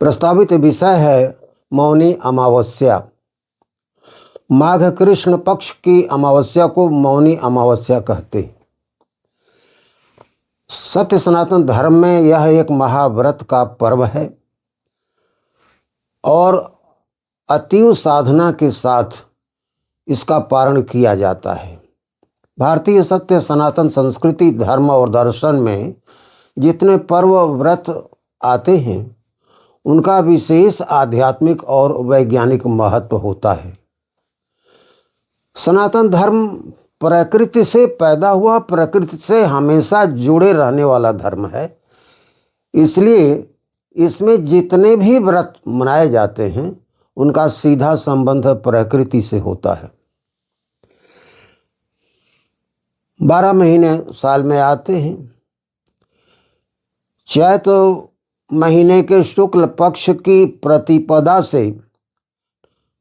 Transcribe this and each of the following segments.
प्रस्तावित विषय है मौनी अमावस्या। माघ कृष्ण पक्ष की अमावस्या को मौनी अमावस्या कहते हैं। सत्य सनातन धर्म में यह एक महाव्रत का पर्व है और अतीव साधना के साथ इसका पारण किया जाता है। भारतीय सत्य सनातन संस्कृति, धर्म और दर्शन में जितने पर्व व्रत आते हैं उनका विशेष आध्यात्मिक और वैज्ञानिक महत्व होता है। सनातन धर्म प्रकृति से पैदा हुआ, प्रकृति से हमेशा जुड़े रहने वाला धर्म है। इसलिए इसमें जितने भी व्रत मनाए जाते हैं उनका सीधा संबंध प्रकृति से होता है। 12 महीने साल में आते हैं। चैत महीने के शुक्ल पक्ष की प्रतिपदा से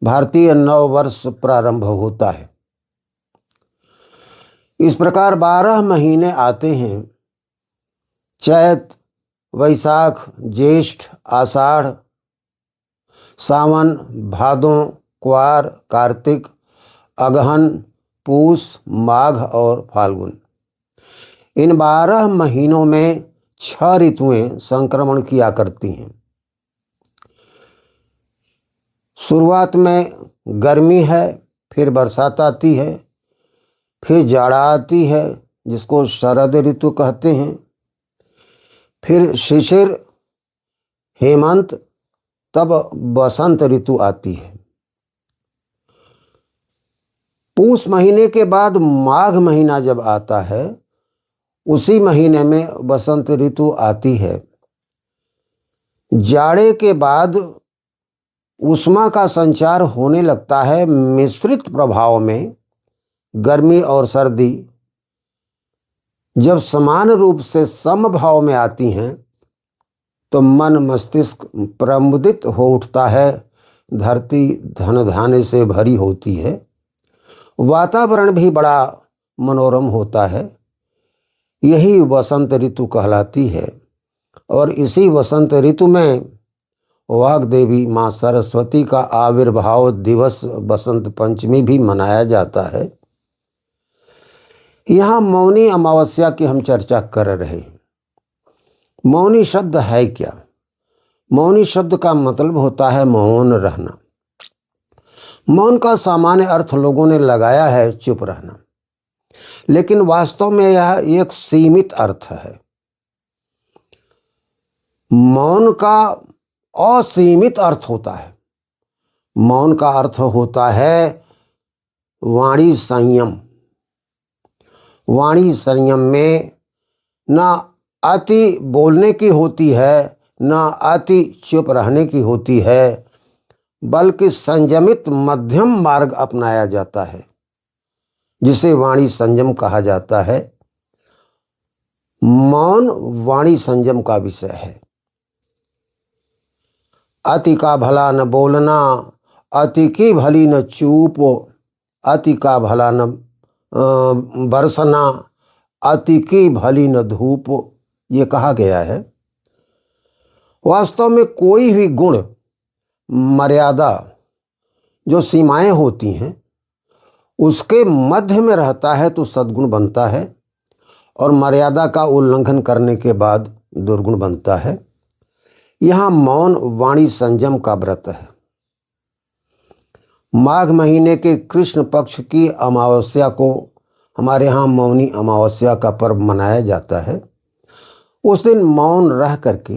भारतीय नव वर्ष प्रारंभ होता है। इस प्रकार 12 महीने आते हैं। चैत, वैशाख, ज्येष्ठ, आषाढ़, सावन, भादों, क्वार, कार्तिक, अगहन, पूस, माघ और फाल्गुन। इन 12 महीनों में 6 ऋतुएं संक्रमण किया करती हैं। शुरुआत में गर्मी है, फिर बरसात आती है, फिर जाड़ा आती है जिसको शरद ऋतु कहते हैं, फिर शिशिर, हेमंत, तब बसंत ऋतु आती है। पूस महीने के बाद माघ महीना जब आता है उसी महीने में बसंत ऋतु आती है। जाड़े के बाद उष्मा का संचार होने लगता है। मिश्रित प्रभाव में गर्मी और सर्दी जब समान रूप से समभाव में आती हैं तो मन मस्तिष्क प्रमुदित हो उठता है। धरती धन धान्य से भरी होती है। वातावरण भी बड़ा मनोरम होता है। यही वसंत ऋतु कहलाती है। और इसी वसंत ऋतु में वाग देवी माँ सरस्वती का आविर्भाव दिवस बसंत पंचमी भी मनाया जाता है। यहाँ मौनी अमावस्या की हम चर्चा कर रहे हैं। मौनी शब्द है क्या? मौनी शब्द का मतलब होता है मौन रहना। मौन का सामान्य अर्थ लोगों ने लगाया है चुप रहना, लेकिन वास्तव में यह एक सीमित अर्थ है। मौन का असीमित अर्थ होता है। मौन का अर्थ होता है वाणी संयम। वाणी संयम में ना अति बोलने की होती है, ना अति चुप रहने की होती है, बल्कि संयमित मध्यम मार्ग अपनाया जाता है जिसे वाणी संयम कहा जाता है। मौन वाणी संयम का विषय है। अति का भला न बोलना, अति की भली न चूप, अति का भला न बरसना, अति की भली न धूप, ये कहा गया है। वास्तव में कोई भी गुण, मर्यादा, जो सीमाएं होती हैं उसके मध्य में रहता है तो सद्गुण बनता है, और मर्यादा का उल्लंघन करने के बाद दुर्गुण बनता है। यहाँ मौन वाणी संयम का व्रत है। माघ महीने के कृष्ण पक्ष की अमावस्या को हमारे यहाँ मौनी अमावस्या का पर्व मनाया जाता है। उस दिन मौन रह करके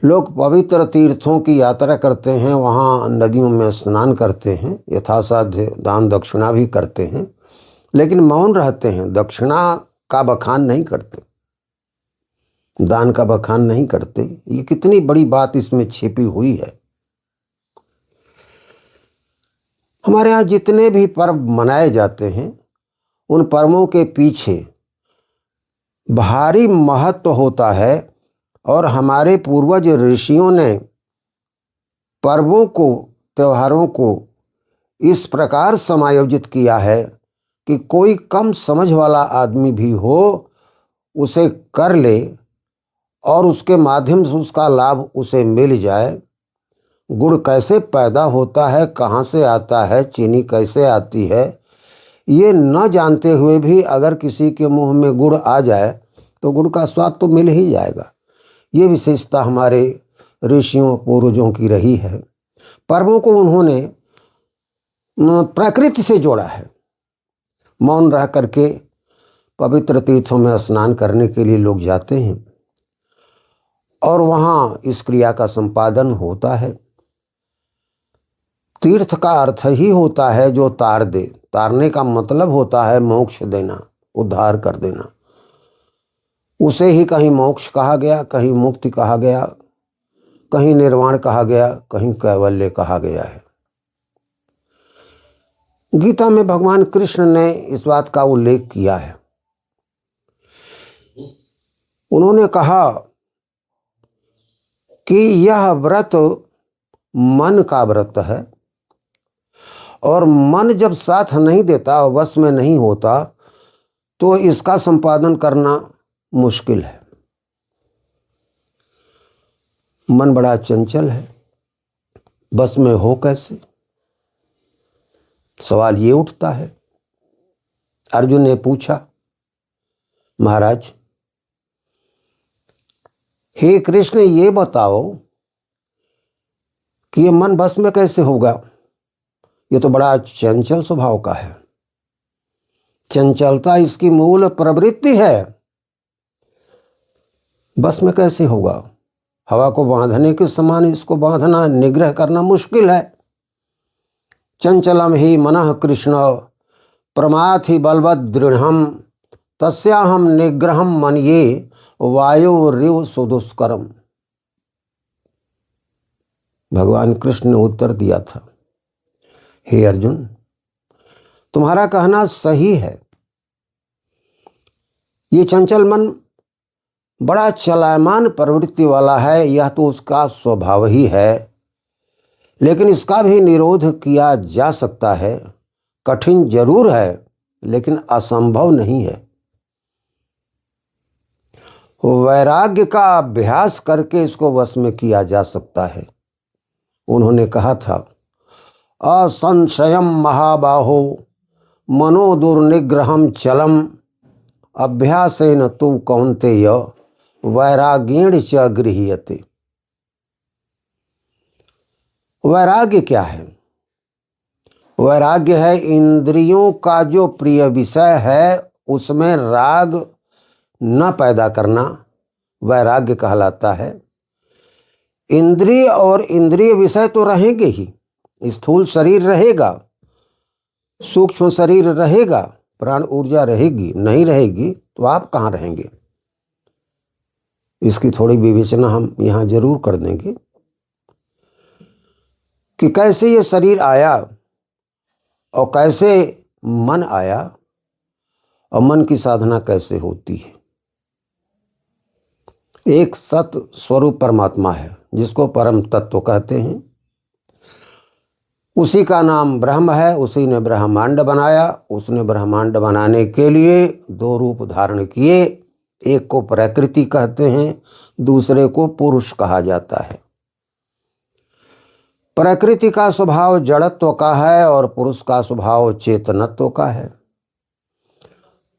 लोग पवित्र तीर्थों की यात्रा करते हैं, वहाँ नदियों में स्नान करते हैं, यथासाध्य दान दक्षिणा भी करते हैं, लेकिन मौन रहते हैं। दक्षिणा का बखान नहीं करते, दान का बखान नहीं करते। ये कितनी बड़ी बात इसमें छिपी हुई है। हमारे यहाँ जितने भी पर्व मनाए जाते हैं उन पर्वों के पीछे भारी महत्व होता है, और हमारे पूर्वज ऋषियों ने पर्वों को, त्योहारों को इस प्रकार समायोजित किया है कि कोई कम समझ वाला आदमी भी हो उसे कर ले और उसके माध्यम से उसका लाभ उसे मिल जाए। गुड़ कैसे पैदा होता है, कहाँ से आता है, चीनी कैसे आती है, ये न जानते हुए भी अगर किसी के मुंह में गुड़ आ जाए तो गुड़ का स्वाद तो मिल ही जाएगा। ये विशेषता हमारे ऋषियों पूर्वजों की रही है। पर्वों को उन्होंने प्रकृति से जोड़ा है। मौन रह करके पवित्र तीर्थों में स्नान करने के लिए लोग जाते हैं और वहाँ इस क्रिया का संपादन होता है। तीर्थ का अर्थ ही होता है जो तार दे। तारने का मतलब होता है मोक्ष देना, उद्धार कर देना। उसे ही कहीं मोक्ष कहा गया, कहीं मुक्ति कहा गया, कहीं निर्वाण कहा गया, कहीं कैवल्य कहा गया है। गीता में भगवान कृष्ण ने इस बात का उल्लेख किया है। उन्होंने कहा कि यह व्रत मन का व्रत है और मन जब साथ नहीं देता, वश में नहीं होता, तो इसका संपादन करना मुश्किल है। मन बड़ा चंचल है, बस में हो कैसे, सवाल ये उठता है। अर्जुन ने पूछा, महाराज हे कृष्ण, ये बताओ कि ये मन बस में कैसे होगा? ये तो बड़ा चंचल स्वभाव का है। चंचलता इसकी मूल प्रवृत्ति है, बस में कैसे होगा? हवा को बांधने के समान इसको बांधना, निग्रह करना मुश्किल है। चंचलम ही मनः कृष्ण प्रमाथि बलवद दृढ़म तस्याहम निग्रहम मन्ये वायुरिव सुदुष्करम। भगवान कृष्ण ने उत्तर दिया था, हे अर्जुन, तुम्हारा कहना सही है। ये चंचल मन बड़ा चलायमान प्रवृत्ति वाला है, यह तो उसका स्वभाव ही है। लेकिन इसका भी निरोध किया जा सकता है। कठिन जरूर है लेकिन असंभव नहीं है। वैराग्य का अभ्यास करके इसको वश में किया जा सकता है। उन्होंने कहा था, असंशयम महाबाहो मनो दुर्निग्रहम चलम अभ्यासेन तु कौन्तेय वैराग्येण च गृह्यते। वैराग्य क्या है? वैराग्य है इंद्रियों का जो प्रिय विषय है उसमें राग न पैदा करना, वैराग्य कहलाता है। इंद्रिय और इंद्रिय विषय तो रहेंगे ही। स्थूल शरीर रहेगा, सूक्ष्म शरीर रहेगा, प्राण ऊर्जा रहेगी। नहीं रहेगी तो आप कहाँ रहेंगे? इसकी थोड़ी विवेचना हम यहाँ जरूर कर देंगे कि कैसे ये शरीर आया और कैसे मन आया और मन की साधना कैसे होती है। एक सत स्वरूप परमात्मा है जिसको परम तत्व कहते हैं। उसी का नाम ब्रह्म है। उसी ने ब्रह्मांड बनाया। उसने ब्रह्मांड बनाने के लिए दो रूप धारण किए। एक को प्रकृति कहते हैं, दूसरे को पुरुष कहा जाता है। प्रकृति का स्वभाव जड़त्व का है और पुरुष का स्वभाव चेतनत्व का है।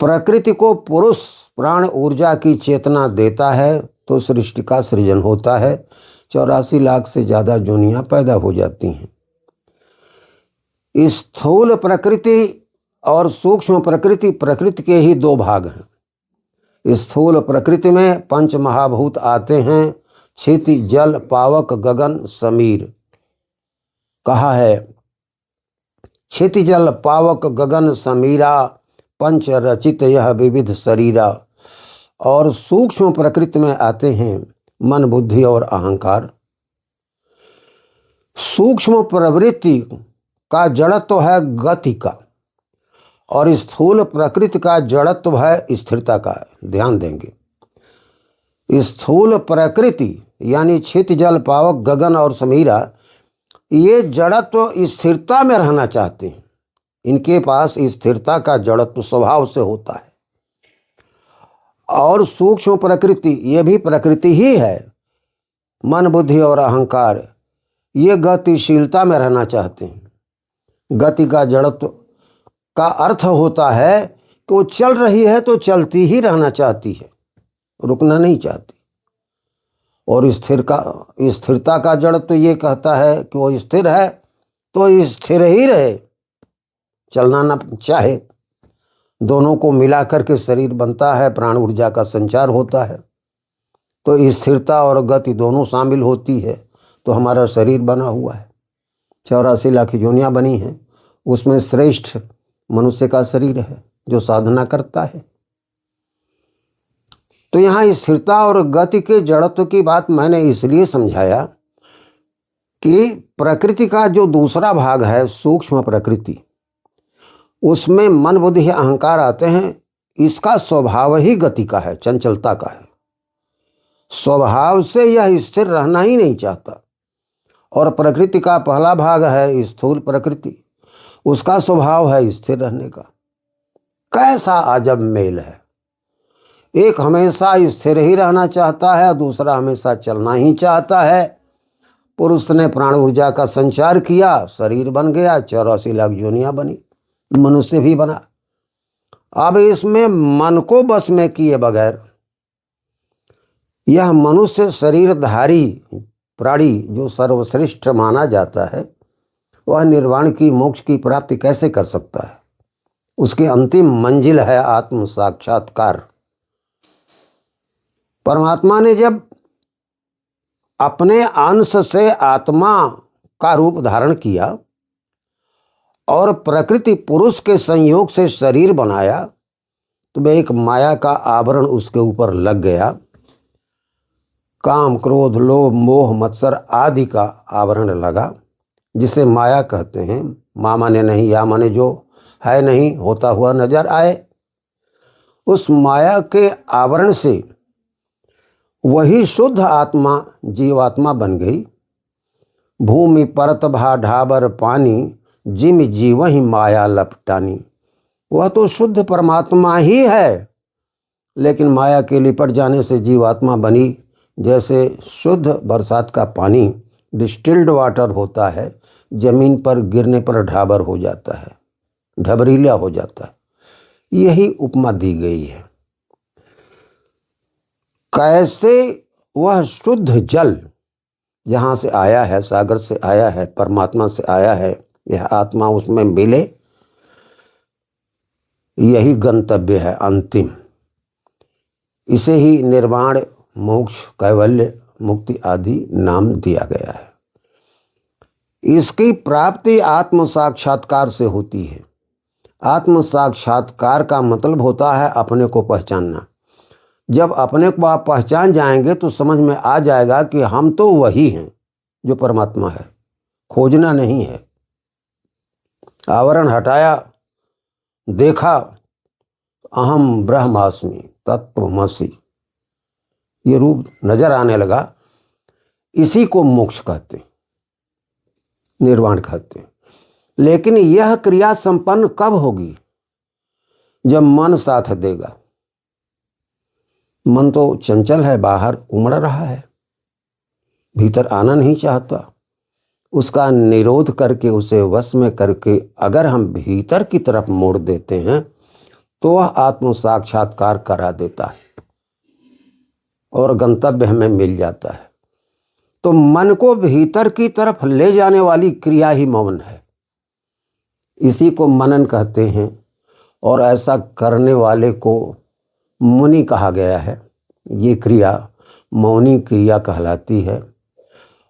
प्रकृति को पुरुष प्राण ऊर्जा की चेतना देता है तो सृष्टि का सृजन होता है। 84 लाख से ज़्यादा योनियां पैदा हो जाती हैं। स्थूल प्रकृति और सूक्ष्म प्रकृति, प्रकृति के ही दो भाग हैं। स्थूल प्रकृति में पंच महाभूत आते हैं, क्षिति जल पावक गगन समीर। कहा है, क्षिति जल पावक गगन समीरा पंच रचित यह विविध शरीरा। और सूक्ष्म प्रकृति में आते हैं मन बुद्धि और अहंकार। सूक्ष्म प्रवृत्ति का जड़त्व है गति का और स्थूल प्रकृति का जड़त्व है स्थिरता का। ध्यान देंगे, स्थूल प्रकृति यानी क्षिति जल पावक गगन और समीरा, ये जड़त्व स्थिरता में रहना चाहते हैं। इनके पास स्थिरता का जड़त्व स्वभाव से होता है। और सूक्ष्म प्रकृति, ये भी प्रकृति ही है। मन, बुद्धि और अहंकार ये गतिशीलता में रहना चाहते हैं। गति का जड़त्व का अर्थ होता है कि वो चल रही है तो चलती ही रहना चाहती है, रुकना नहीं चाहती। और स्थिरता का जड़त्व ये कहता है कि वो स्थिर है तो स्थिर ही रहे, चलना ना चाहे। दोनों को मिलाकर के शरीर बनता है, प्राण ऊर्जा का संचार होता है। तो स्थिरता और गति दोनों शामिल होती है तो हमारा शरीर बना हुआ है। 84 लाख योनियां बनी हैं, उसमें श्रेष्ठ मनुष्य का शरीर है जो साधना करता है। तो यहाँ स्थिरता और गति के जड़त्व की बात मैंने इसलिए समझाया कि प्रकृति का जो दूसरा भाग है सूक्ष्म प्रकृति, उसमें मन, बुद्धि, अहंकार आते हैं। इसका स्वभाव ही गति का है, चंचलता का है। स्वभाव से यह स्थिर रहना ही नहीं चाहता। और प्रकृति का पहला भाग है स्थूल प्रकृति, उसका स्वभाव है स्थिर रहने का। कैसा अजब मेल है! एक हमेशा स्थिर ही रहना चाहता है, दूसरा हमेशा चलना ही चाहता है। पुरुष ने प्राण ऊर्जा का संचार किया, शरीर बन गया, 84 लाख योनियां बनी, मनुष्य भी बना। अब इसमें मन को बस में किए बगैर यह मनुष्य शरीरधारी प्राणी जो सर्वश्रेष्ठ माना जाता है, वह निर्वाण की, मोक्ष की प्राप्ति कैसे कर सकता है? उसकी अंतिम मंजिल है आत्म साक्षात्कार। परमात्मा ने जब अपने अंश से आत्मा का रूप धारण किया और प्रकृति पुरुष के संयोग से शरीर बनाया, तो वह एक माया का आवरण उसके ऊपर लग गया। काम, क्रोध, लोभ, मोह, मत्सर आदि का आवरण लगा, जिसे माया कहते हैं। मा माने नहीं, या माने जो है नहीं, होता हुआ नजर आए। उस माया के आवरण से वही शुद्ध आत्मा जीवात्मा बन गई। भूमि परत भा ढाबर पानी, जिम जीव ही माया लपटानी। वह तो शुद्ध परमात्मा ही है, लेकिन माया के लिपट जाने से जीवात्मा बनी। जैसे शुद्ध बरसात का पानी डिस्टिल्ड वाटर होता है, जमीन पर गिरने पर ढाबर हो जाता है, ढबरीला हो जाता है। यही उपमा दी गई है। कैसे वह शुद्ध जल जहाँ से आया है, सागर से आया है, परमात्मा से आया है, यह आत्मा उसमें मिले, यही गंतव्य है अंतिम। इसे ही निर्वाण, मोक्ष, कैवल्य, मुक्ति आदि नाम दिया गया है। इसकी प्राप्ति आत्म साक्षात्कार से होती है। आत्म साक्षात्कार का मतलब होता है अपने को पहचानना। जब अपने को आप पहचान जाएंगे तो समझ में आ जाएगा कि हम तो वही हैं जो परमात्मा है, खोजना नहीं है। आवरण हटाया, देखा, अहम ब्रह्मास्मि तत्त्वमसि, ये रूप नजर आने लगा। इसी को मोक्ष कहते हैं, निर्वाण कहते हैं। लेकिन यह क्रिया संपन्न कब होगी? जब मन साथ देगा। मन तो चंचल है, बाहर उमड़ रहा है, भीतर आना नहीं चाहता। उसका निरोध करके, उसे वश में करके अगर हम भीतर की तरफ मोड़ देते हैं तो वह आत्म साक्षात्कार करा देता है और गंतव्य हमें मिल जाता है। तो मन को भीतर की तरफ ले जाने वाली क्रिया ही मौन है। इसी को मनन कहते हैं और ऐसा करने वाले को मुनि कहा गया है। ये क्रिया मौनी क्रिया कहलाती है।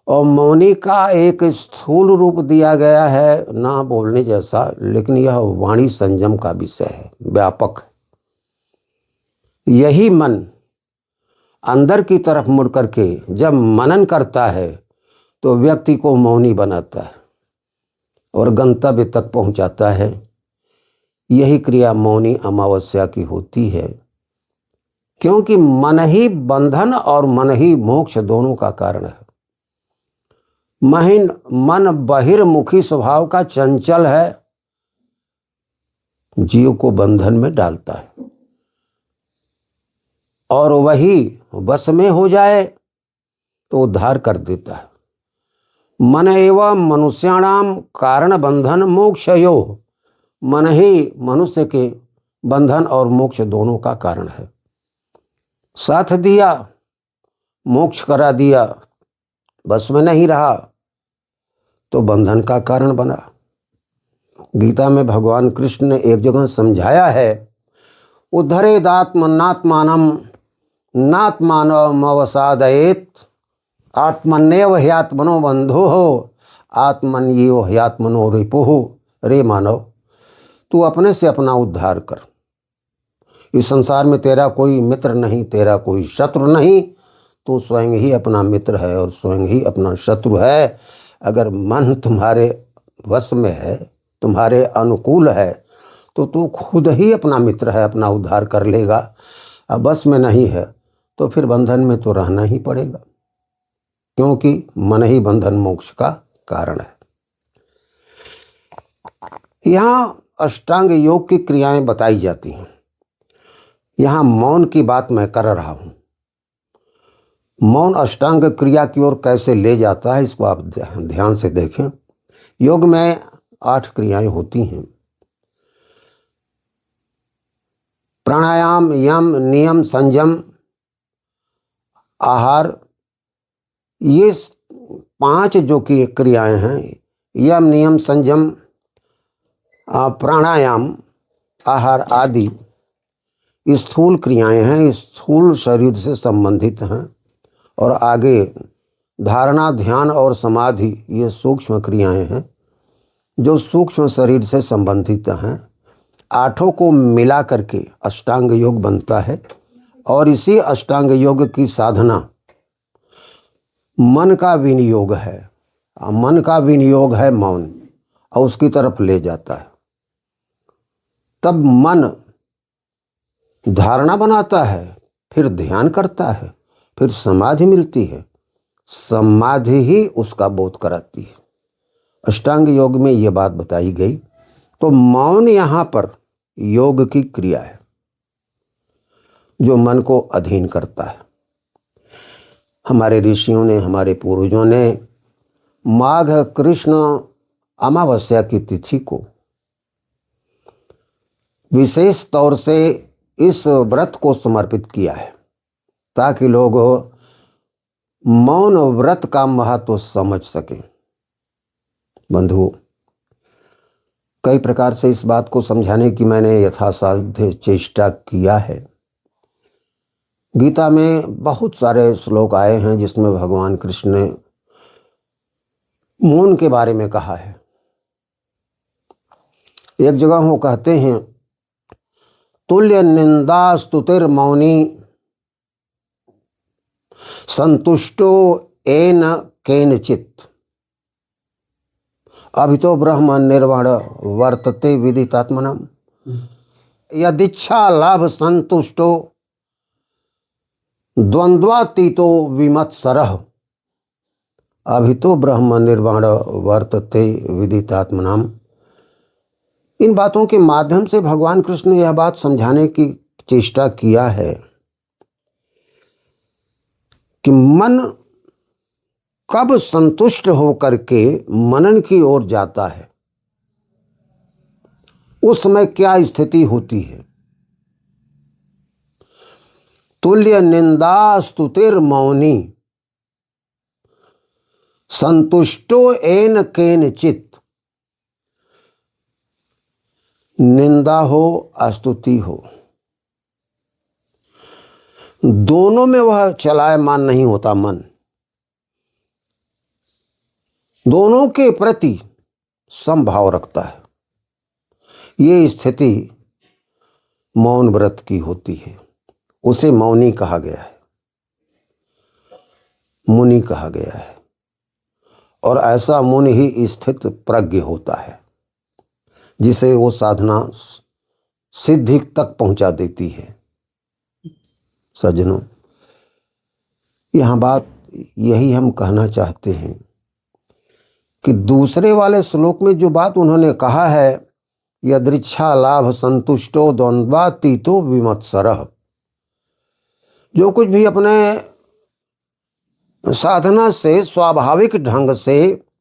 और मौनी का एक स्थूल रूप दिया गया है, ना बोलने जैसा, लेकिन यह वाणी संयम का विषय है, व्यापक है। यही मन अंदर की तरफ मुड़ करके जब मनन करता है तो व्यक्ति को मौनी बनाता है और गंतव्य तक पहुंचाता है। यही क्रिया मौनी अमावस्या की होती है, क्योंकि मन ही बंधन और मन ही मोक्ष दोनों का कारण है। मन बहिर्मुखी स्वभाव का चंचल है, जीव को बंधन में डालता है। और वही वश में हो जाए तो उद्धार कर देता है। मन एवं मनुष्याणाम कारण बंधन मोक्षयो, मन ही मनुष्य के बंधन और मोक्ष दोनों का कारण है। साथ दिया, मोक्ष करा दिया, बस में नहीं रहा तो बंधन का कारण बना। गीता में भगवान कृष्ण ने एक जगह समझाया है, उद्धरेदात्मनात्मानम नात्मानमवसादयेत आत्मन्येव ह्यात्मनो बंधो हो आत्मन्येव ह्यात्मनो रिपुः। रे मानव, तू अपने से अपना उद्धार कर। इस संसार में तेरा कोई मित्र नहीं, तेरा कोई शत्रु नहीं, तू स्वयं ही अपना मित्र है और स्वयं ही अपना शत्रु है। अगर मन तुम्हारे वश में है, तुम्हारे अनुकूल है, तो तू खुद ही अपना मित्र है, अपना उद्धार कर लेगा। अब बस में नहीं है तो फिर बंधन में तो रहना ही पड़ेगा, क्योंकि मन ही बंधन मोक्ष का कारण है। यहाँ अष्टांग योग की क्रियाएं बताई जाती हैं। यहाँ मौन की बात मैं कर रहा हूँ। मौन अष्टांग क्रिया की ओर कैसे ले जाता है, इसको आप ध्यान से देखें। योग में 8 क्रियाएं होती हैं। प्राणायाम, यम, नियम, संयम, आहार, ये 5 जो की क्रियाएं हैं, यम, नियम, संयम, प्राणायाम, आहार आदि स्थूल क्रियाएं हैं, स्थूल शरीर से संबंधित हैं। और आगे धारणा, ध्यान और समाधि, ये सूक्ष्म क्रियाएं हैं जो सूक्ष्म शरीर से संबंधित हैं। 8 को मिला करके अष्टांग योग बनता है। और इसी अष्टांग योग की साधना मन का विनियोग है। मन का विनियोग है मौन, और उसकी तरफ ले जाता है। तब मन धारणा बनाता है, फिर ध्यान करता है, फिर समाधि मिलती है। समाधि ही उसका बोध कराती है। अष्टांग योग में ये बात बताई गई। तो मौन यहाँ पर योग की क्रिया है जो मन को अधीन करता है। हमारे ऋषियों ने, हमारे पूर्वजों ने माघ कृष्ण अमावस्या की तिथि को विशेष तौर से इस व्रत को समर्पित किया है, ताकि लोग मौन व्रत का महत्व समझ सकें। बंधुओं, कई प्रकार से इस बात को समझाने की मैंने यथासाध्य चेष्टा किया है। गीता में बहुत सारे श्लोक आए हैं जिसमें भगवान कृष्ण ने मौन के बारे में कहा है। एक जगह वो कहते हैं, तुल्य निंदा स्तुतिर मौनी संतुष्टो एन केनचित अभितो ब्रह्म निर्वाण वर्तते विदितात्मनम यदिच्छा लाभ संतुष्टो द्वंद्वातीतो विमत्सरः अभितो ब्रह्म निर्वाण वर्तते विदितात्मनम। इन बातों के माध्यम से भगवान कृष्ण ने यह बात समझाने की चेष्टा किया है कि मन कब संतुष्ट होकर के मनन की ओर जाता है, उस समय क्या स्थिति होती है। तुल्य निंदा स्तुतिर मौनी संतुष्टो एन केनचित। निंदा हो, स्तुति हो, दोनों में वह चलायमान नहीं होता। मन दोनों के प्रति समभाव रखता है। ये स्थिति मौन व्रत की होती है। उसे मौनी कहा गया है, मुनि कहा गया है। और ऐसा मुनि ही स्थित प्रज्ञ होता है, जिसे वो साधना सिद्धि तक पहुंचा देती है। सज्जनों, यहाँ बात यही हम कहना चाहते हैं कि दूसरे वाले श्लोक में जो बात उन्होंने कहा है, यदृच्छा लाभ संतुष्टो द्वंद्वातीतो विमत्सरः, जो कुछ भी अपने साधना से स्वाभाविक ढंग से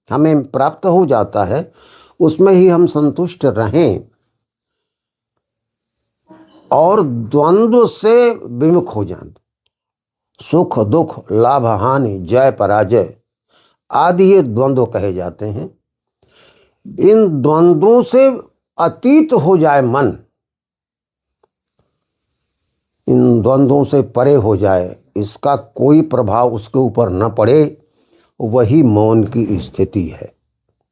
हमें प्राप्त हो जाता है उसमें ही हम संतुष्ट रहें और द्वंद्व से विमुख हो जाएं। सुख दुख, लाभ हानि, जय पराजय आदि ये द्वंद्व कहे जाते हैं। इन द्वंद्वों से अतीत हो जाए मन, इन द्वंद्वों से परे हो जाए, इसका कोई प्रभाव उसके ऊपर न पड़े, वही मौन की स्थिति है,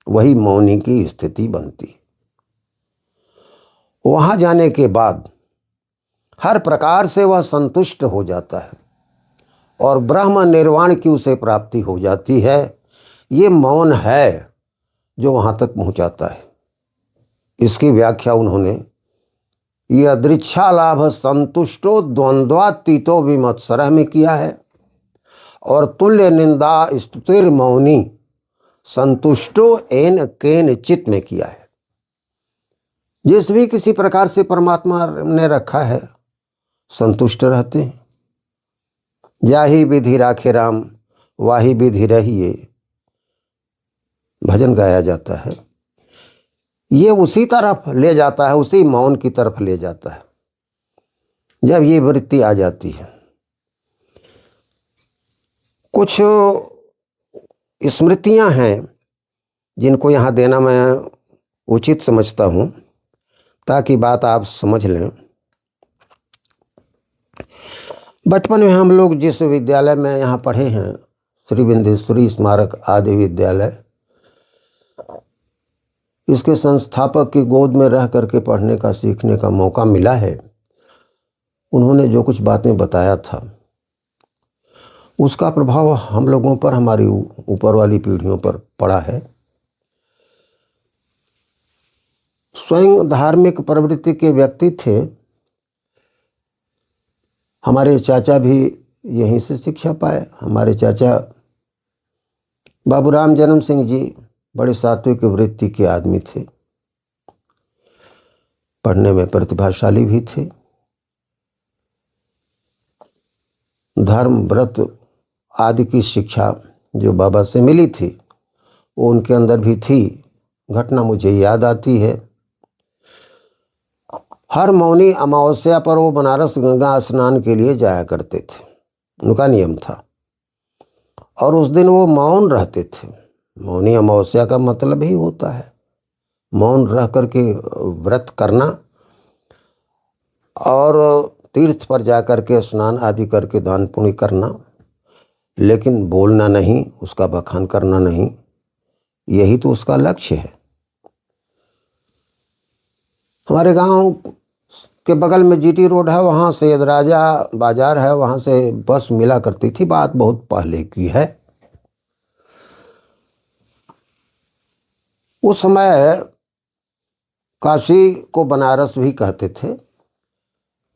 वही मौनी की स्थिति बनती है। वहां जाने के बाद हर प्रकार से वह संतुष्ट हो जाता है और ब्रह्म निर्वाण की उसे प्राप्ति हो जाती है। ये मौन है जो वहां तक पहुंचाता है। इसकी व्याख्या उन्होंने यदृच्छा लाभ संतुष्टो द्वंद्वातीतो विमत्सरः में किया है और तुल्य निंदा स्तुतिर मौनी संतुष्टो एन केन चित में किया है। जिस भी किसी प्रकार से परमात्मा ने रखा है संतुष्ट रहते हैं। जाहि विधि राखे राम वाही विधि रहिए, भजन गाया जाता है। ये उसी तरफ ले जाता है, उसी मौन की तरफ ले जाता है। जब ये वृत्ति आ जाती है, कुछ स्मृतियां हैं जिनको यहाँ देना मैं उचित समझता हूँ ताकि बात आप समझ लें। बचपन में हम लोग जिस विद्यालय में यहाँ पढ़े हैं, श्री विंध्येश्वरी स्मारक आदि विद्यालय, इसके संस्थापक की गोद में रह करके पढ़ने का, सीखने का मौका मिला है। उन्होंने जो कुछ बातें बताया था उसका प्रभाव हम लोगों पर, हमारी ऊपर वाली पीढ़ियों पर पड़ा है। स्वयं धार्मिक प्रवृत्ति के व्यक्ति थे। हमारे चाचा भी यहीं से शिक्षा पाए। हमारे चाचा बाबूराम जन्म सिंह जी बड़े सात्विक वृत्ति के आदमी थे, पढ़ने में प्रतिभाशाली भी थे। धर्म व्रत आदि की शिक्षा जो बाबा से मिली थी वो उनके अंदर भी थी। घटना मुझे याद आती है, हर मौनी अमावस्या पर वो बनारस गंगा स्नान के लिए जाया करते थे, उनका नियम था। और उस दिन वो मौन रहते थे। मौनी अमावस्या का मतलब ही होता है मौन रह करके व्रत करना और तीर्थ पर जा करके स्नान आदि करके दान पुण्य करना, लेकिन बोलना नहीं, उसका बखान करना नहीं। यही तो उसका लक्ष्य है। हमारे गांव के बगल में जीटी रोड है, वहाँ से राजा बाजार है, वहाँ से बस मिला करती थी। बात बहुत पहले की है। उस समय काशी को बनारस भी कहते थे,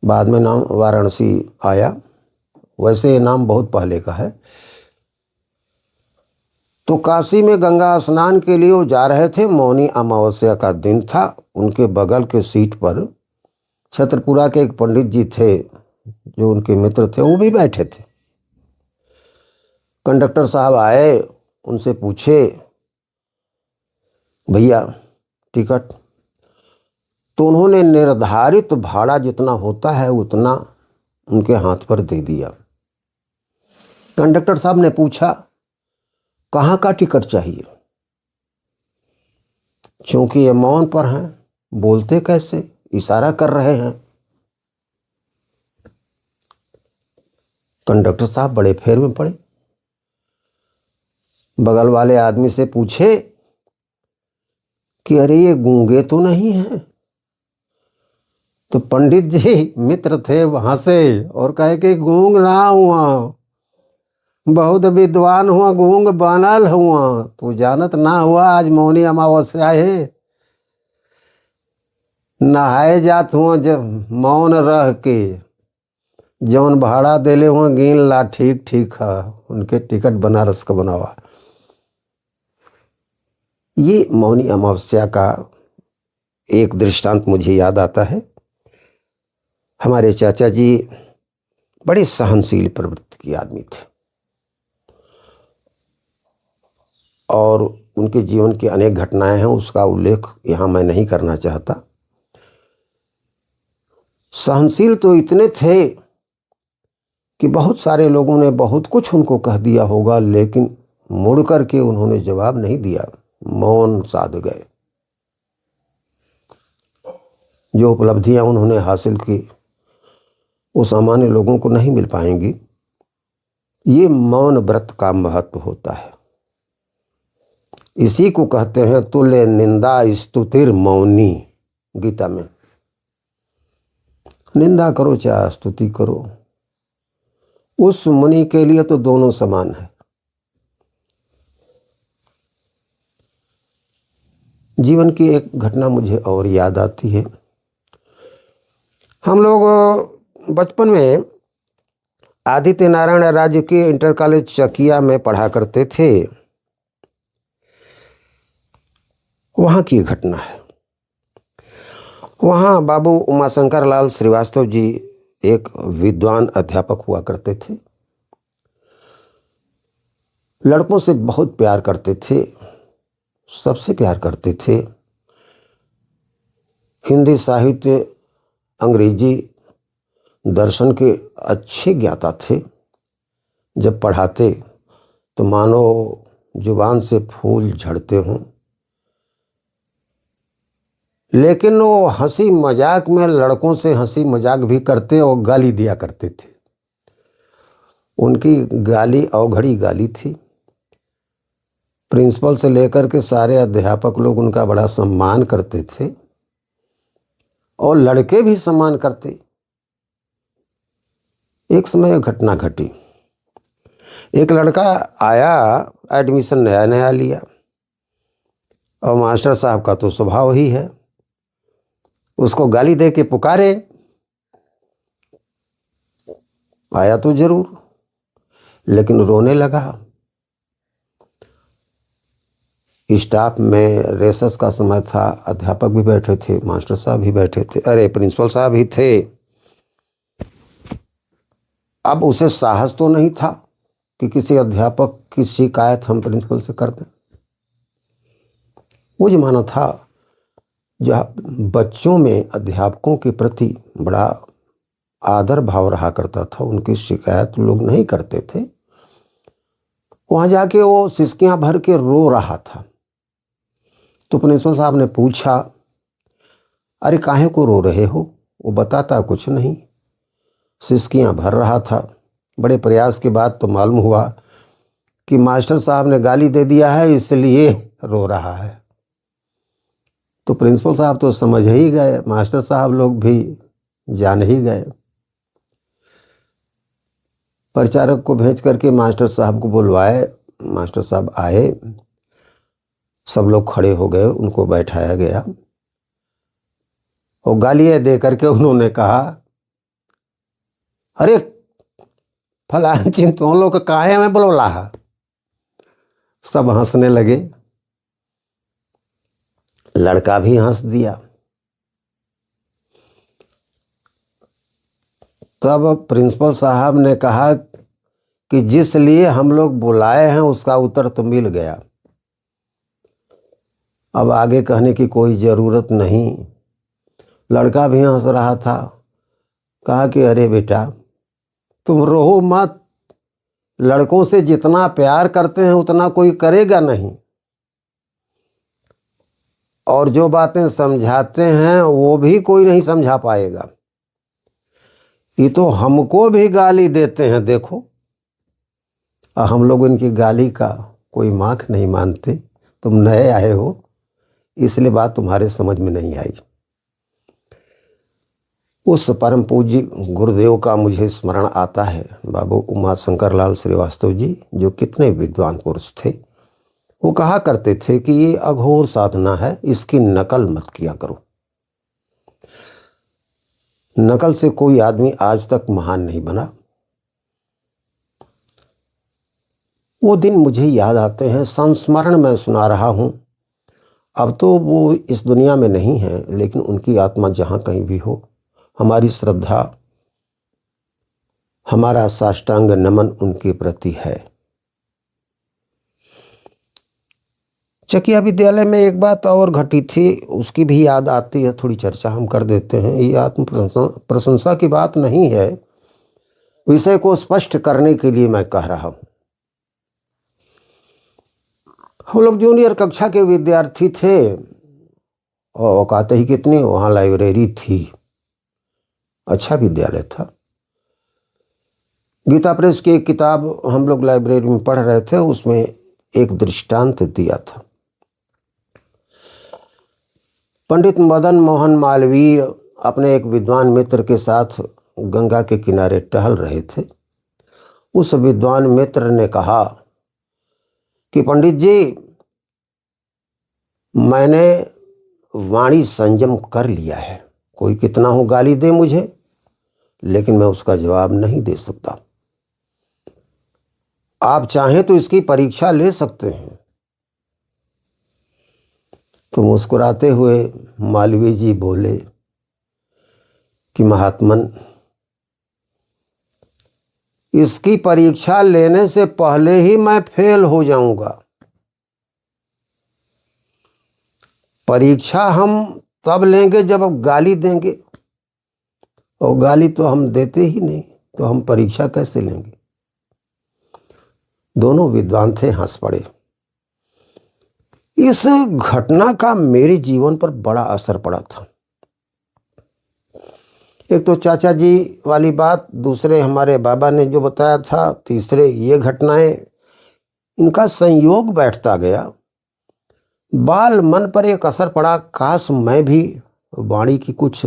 बाद में नाम वाराणसी आया। वैसे ये नाम बहुत पहले का है। तो काशी में गंगा स्नान के लिए वो जा रहे थे। मौनी अमावस्या का दिन था। उनके बगल के सीट पर छत्रपुरा के एक पंडित जी थे जो उनके मित्र थे, वो भी बैठे थे। कंडक्टर साहब आए, उनसे पूछे भैया टिकट, तो उन्होंने निर्धारित भाड़ा जितना होता है उतना उनके हाथ पर दे दिया। कंडक्टर साहब ने पूछा कहाँ का टिकट चाहिए, क्योंकि ये मौन पर हैं, बोलते कैसे, इशारा कर रहे हैं। कंडक्टर साहब बड़े फेर में पड़े। बगल वाले आदमी से पूछे कि अरे ये गूंगे तो नहीं है। तो पंडित जी मित्र थे वहां से और कहे कि गूंग ना हुआ, बहुत विद्वान हुआ, गूंग बनल हुआ, तू जानत ना हुआ आज मौनी अमावस्या है, नहाए जात हुआ जब मौन रह के, जौन भाड़ा देले हुआ गिन ला, ठीक ठीक है, उनके टिकट बनारस का बनावा। ये मौनी अमावस्या का एक दृष्टांत मुझे याद आता है। हमारे चाचा जी बड़े सहनशील प्रवृत्ति के आदमी थे और उनके जीवन की अनेक घटनाएं हैं, उसका उल्लेख यहाँ मैं नहीं करना चाहता। सहनशील तो इतने थे कि बहुत सारे लोगों ने बहुत कुछ उनको कह दिया होगा, लेकिन मुड़ करके उन्होंने जवाब नहीं दिया, मौन साध गए। जो उपलब्धियां उन्होंने हासिल की वो सामान्य लोगों को नहीं मिल पाएंगी। ये मौन व्रत का महत्व होता है। इसी को कहते हैं तुल्य निंदा स्तुतिर मौनी। गीता में निंदा करो चाहे स्तुति करो, उस मुनि के लिए तो दोनों समान है। जीवन की एक घटना मुझे और याद आती है। हम लोग बचपन में आदित्य नारायण राज्य के इंटर कॉलेज चकिया में पढ़ा करते थे। वहाँ की घटना है। वहाँ बाबू उमाशंकर लाल श्रीवास्तव जी एक विद्वान अध्यापक हुआ करते थे। लड़कों से बहुत प्यार करते थे, सबसे प्यार करते थे। हिंदी साहित्य, अंग्रेजी, दर्शन के अच्छे ज्ञाता थे। जब पढ़ाते तो मानो जुबान से फूल झड़ते हों। लेकिन वो हंसी मजाक में लड़कों से हंसी मजाक भी करते और गाली दिया करते थे। उनकी गाली अवघड़ी गाली थी। प्रिंसिपल से लेकर के सारे अध्यापक लोग उनका बड़ा सम्मान करते थे और लड़के भी सम्मान करते। एक समय घटना घटी। एक लड़का आया, एडमिशन नया नया लिया और मास्टर साहब का तो स्वभाव ही है, उसको गाली दे के पुकारे। आया तो जरूर, लेकिन रोने लगा। स्टाफ में रेसेस का समय था, अध्यापक भी बैठे थे, मास्टर साहब भी बैठे थे, अरे प्रिंसिपल साहब भी थे। अब उसे साहस तो नहीं था कि किसी अध्यापक की शिकायत हम प्रिंसिपल से कर दें। वो जमाना था जहाँ बच्चों में अध्यापकों के प्रति बड़ा आदर भाव रहा करता था, उनकी शिकायत लोग नहीं करते थे। वहाँ जाके वो सिसकियाँ भर के रो रहा था। तो प्रिंसिपल साहब ने पूछा, अरे काहे को रो रहे हो? वो बताता कुछ नहीं, सिसकियाँ भर रहा था। बड़े प्रयास के बाद तो मालूम हुआ कि मास्टर साहब ने गाली दे दिया है, इसलिए रो रहा है। तो प्रिंसिपल साहब तो समझ ही गए, मास्टर साहब लोग भी जान ही गए। परिचारक को भेज करके मास्टर साहब को बुलवाए। मास्टर साहब आए, सब लोग खड़े हो गए, उनको बैठाया गया और गालियां दे करके उन्होंने कहा, अरे फलान चिन तुम लोग काहे में बोला है? सब हंसने लगे, लड़का भी हंस दिया। तब प्रिंसिपल साहब ने कहा कि जिस लिए हम लोग बुलाए हैं उसका उत्तर तो मिल गया, अब आगे कहने की कोई ज़रूरत नहीं। लड़का भी हंस रहा था। कहा कि अरे बेटा तुम रो मत, लड़कों से जितना प्यार करते हैं उतना कोई करेगा नहीं, और जो बातें समझाते हैं वो भी कोई नहीं समझा पाएगा। ये तो हमको भी गाली देते हैं, देखो, और हम लोग इनकी गाली का कोई माख नहीं मानते। तुम नए आए हो इसलिए बात तुम्हारे समझ में नहीं आई। उस परम पूज्य गुरुदेव का मुझे स्मरण आता है, बाबू उमाशंकर लाल श्रीवास्तव जी, जो कितने विद्वान पुरुष थे। वो कहा करते थे कि ये अघोर साधना है, इसकी नकल मत किया करो। नकल से कोई आदमी आज तक महान नहीं बना। वो दिन मुझे याद आते हैं, संस्मरण में सुना रहा हूँ। अब तो वो इस दुनिया में नहीं है, लेकिन उनकी आत्मा जहाँ कहीं भी हो, हमारी श्रद्धा हमारा साष्टांग नमन उनके प्रति है। चकिया विद्यालय में एक बात और घटी थी, उसकी भी याद आती है, थोड़ी चर्चा हम कर देते हैं। ये आत्म प्रशंसा की बात नहीं है, विषय को स्पष्ट करने के लिए मैं कह रहा हूं। हम लोग जूनियर कक्षा के विद्यार्थी थे और औकात ही कितनी, वहाँ लाइब्रेरी थी, अच्छा विद्यालय था। गीता प्रेस की एक किताब हम लोग लाइब्रेरी में पढ़ रहे थे, उसमें एक दृष्टांत दिया था। पंडित मदन मोहन मालवीय अपने एक विद्वान मित्र के साथ गंगा के किनारे टहल रहे थे। उस विद्वान मित्र ने कहा कि पंडित जी, मैंने वाणी संयम कर लिया है, कोई कितना हो गाली दे मुझे, लेकिन मैं उसका जवाब नहीं दे सकता। आप चाहें तो इसकी परीक्षा ले सकते हैं। तो मुस्कुराते हुए मालवीय जी बोले कि महात्मन, इसकी परीक्षा लेने से पहले ही मैं फेल हो जाऊंगा। परीक्षा हम तब लेंगे जब आप गाली देंगे, और गाली तो हम देते ही नहीं, तो हम परीक्षा कैसे लेंगे। दोनों विद्वान थे, हंस पड़े। इस घटना का मेरे जीवन पर बड़ा असर पड़ा था। एक तो चाचा जी वाली बात, दूसरे हमारे बाबा ने जो बताया था, तीसरे ये घटनाएं, इनका संयोग बैठता गया। बाल मन पर एक असर पड़ा, काश मैं भी वाणी की कुछ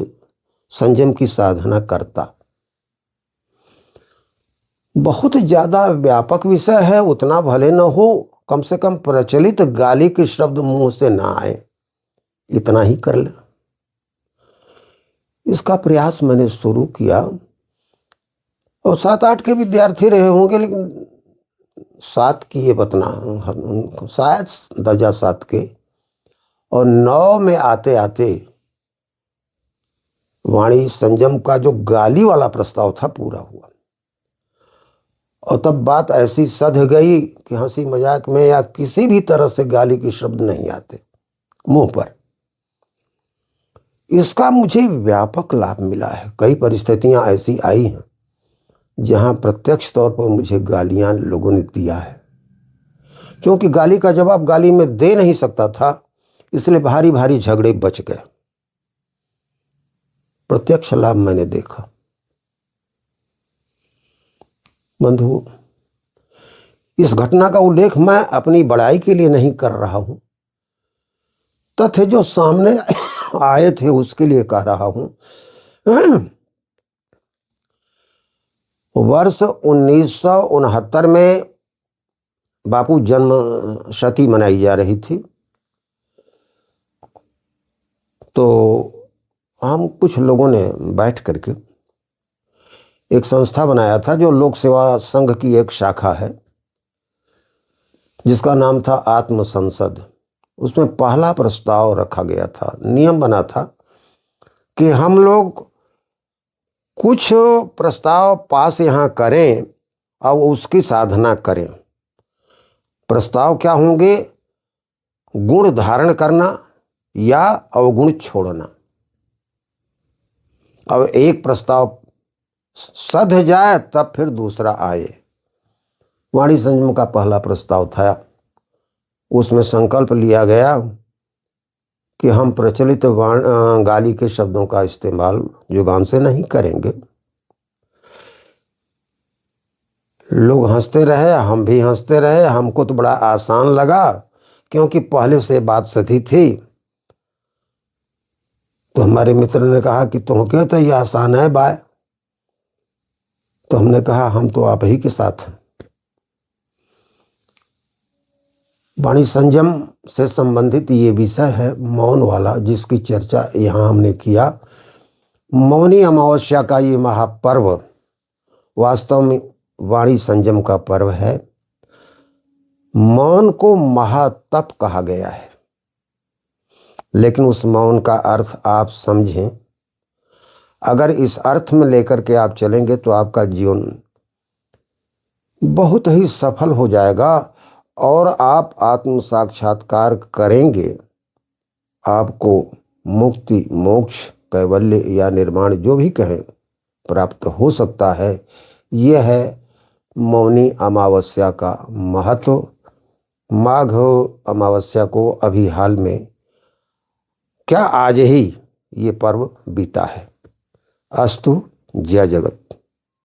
संयम की साधना करता। बहुत ज़्यादा व्यापक विषय है, उतना भले न हो, कम से कम प्रचलित गाली के शब्द मुंह से ना आए, इतना ही कर ले। इसका प्रयास मैंने शुरू किया, और 7-8 के विद्यार्थी रहे होंगे, लेकिन 7 की ये बतना, शायद दर्जा 7 के, और 9 में आते आते वाणी संयम का जो गाली वाला प्रस्ताव था पूरा हुआ। और तब बात ऐसी सध गई कि हंसी मजाक में या किसी भी तरह से गाली के शब्द नहीं आते मुंह पर। इसका मुझे व्यापक लाभ मिला है। कई परिस्थितियां ऐसी आई हैं जहां प्रत्यक्ष तौर पर मुझे गालियां लोगों ने दिया है। क्योंकि गाली का जवाब गाली में दे नहीं सकता था, इसलिए भारी भारी झगड़े बच गए। प्रत्यक्ष लाभ मैंने देखा। बंधुओं, इस घटना का उल्लेख मैं अपनी बड़ाई के लिए नहीं कर रहा हूं, तथ्य जो सामने आए थे उसके लिए कह रहा हूं। वर्ष 1969 में बापू जन्म शती मनाई जा रही थी। तो हम कुछ लोगों ने बैठ करके एक संस्था बनाया था, जो लोक सेवा संघ की एक शाखा है, जिसका नाम था आत्म संसद। उसमें पहला प्रस्ताव रखा गया था, नियम बना था कि हम लोग कुछ प्रस्ताव पास यहाँ करें और उसकी साधना करें। प्रस्ताव क्या होंगे? गुण धारण करना या अवगुण छोड़ना। अब एक प्रस्ताव सध जाए तब फिर दूसरा आए। वाणी संयम का पहला प्रस्ताव था। उसमें संकल्प लिया गया कि हम प्रचलित गाली के शब्दों का इस्तेमाल जुबान से नहीं करेंगे। लोग हंसते रहे, हम भी हंसते रहे। हमको तो बड़ा आसान लगा, क्योंकि पहले से बात सधी थी। तो हमारे मित्र ने कहा कि तुम कहते ये आसान है बाय। तो हमने कहा हम तो आप ही के साथ हैं। वाणी संयम से संबंधित ये विषय है मौन वाला, जिसकी चर्चा यहाँ हमने किया। मौनी अमावस्या का ये महापर्व वास्तव में वाणी संयम का पर्व है। मौन को महातप कहा गया है, लेकिन उस मौन का अर्थ आप समझें। अगर इस अर्थ में लेकर के आप चलेंगे तो आपका जीवन बहुत ही सफल हो जाएगा और आप आत्म साक्षात्कार करेंगे। आपको मुक्ति, मोक्ष, कैवल्य या निर्वाण जो भी कहें प्राप्त हो सकता है। यह है मौनी अमावस्या का महत्व। माघ अमावस्या को अभी हाल में, क्या आज ही ये पर्व बीता है। अस्तु, जय जगत।